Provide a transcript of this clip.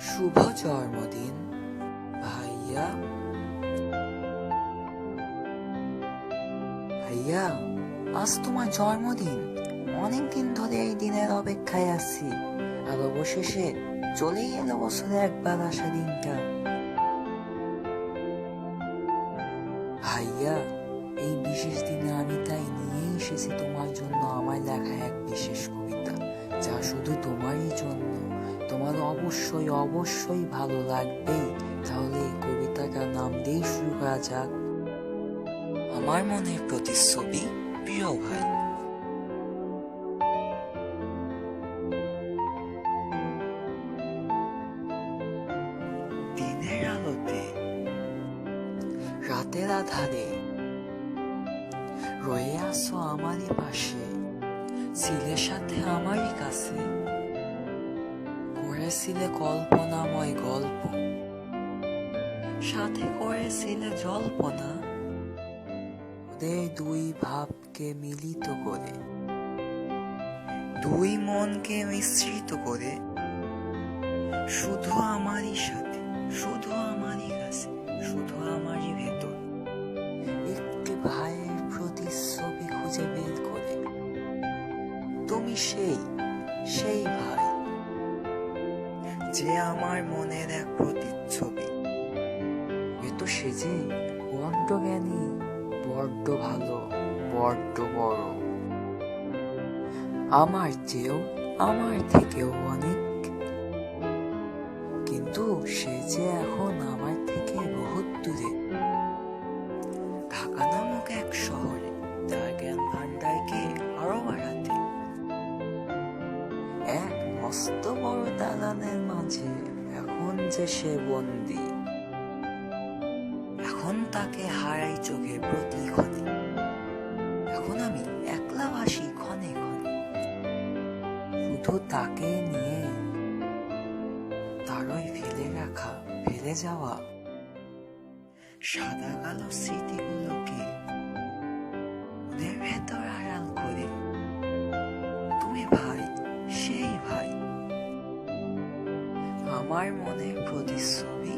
শুভ জন্মদিন ভাইয়া। ভাইয়া, আজ তোমার জন্মদিন। অনেকদিন ধরে এই দিনের অপেক্ষায় আছি, আর অবশেষে চলেই এলো বছরে একবার আসা দিনটা। ভাইয়া, এই বিশেষ দিনে আমি তাই নিয়ে এসেছি তোমার জন্য আমার লেখা এক বিশেষ কবিতা, যা শুধু তোমারই জন্য। তোমার অবশ্যই অবশ্যই ভালো লাগবেই। তাহলে এই কবিতাটার নাম দিয়েই শুরু করা যাক। আমার মনের প্রতিচ্ছবি, প্রিয় ভাই। দিনের আলোতে, রাতের আধারে রয়ে আসো আমারই পাশে, ছিলে সাথে আমারই কাছে, করেছিলে কল্পনাময় গল্প, সাথে করেছিলে জল্পনা। ওদের দুই ভাবকে মিলিত করে, দুই মনকে মিশ্রিত করে, শুধু আমারই সাথে, শুধু আমারই কাছে, শুধু আমারই ভেতর একটি ভাইয়ের প্রতিচ্ছবি খুঁজে বের করে। তুমি সেই সেই ভাই, যে আমার মনের এক প্রতিচ্ছবি। এ তো সেজে বড্ড জ্ঞানী, বড্ড ভালো, বড্ড বড়, আমার চেয়েও, আমার থেকেও অনেক। কিন্তু সে যে এখন আমার থেকে বহুত দূরে, ঢাকা নামক এক শহরে, তার জ্ঞান ভান্ডারকে আরো বাড়াতে। এক মস্ত বড় দালানের মাঝে এখন যে সে বন্দী। এখন তাকে হারাই চোখে প্রতিক্ষণে। এখন আমি একলা ভাসি ক্ষণে ক্ষণে, শুধু তাকে নিয়ে, তারই ফেলে রাখা, ফেলে যাওয়া সাদা কালো স্মৃতিগুলোকে ওদের ভেতর আড়াল করে। তুমি ভাই, সেই ভাই, আমার মনের প্রতিচ্ছবি,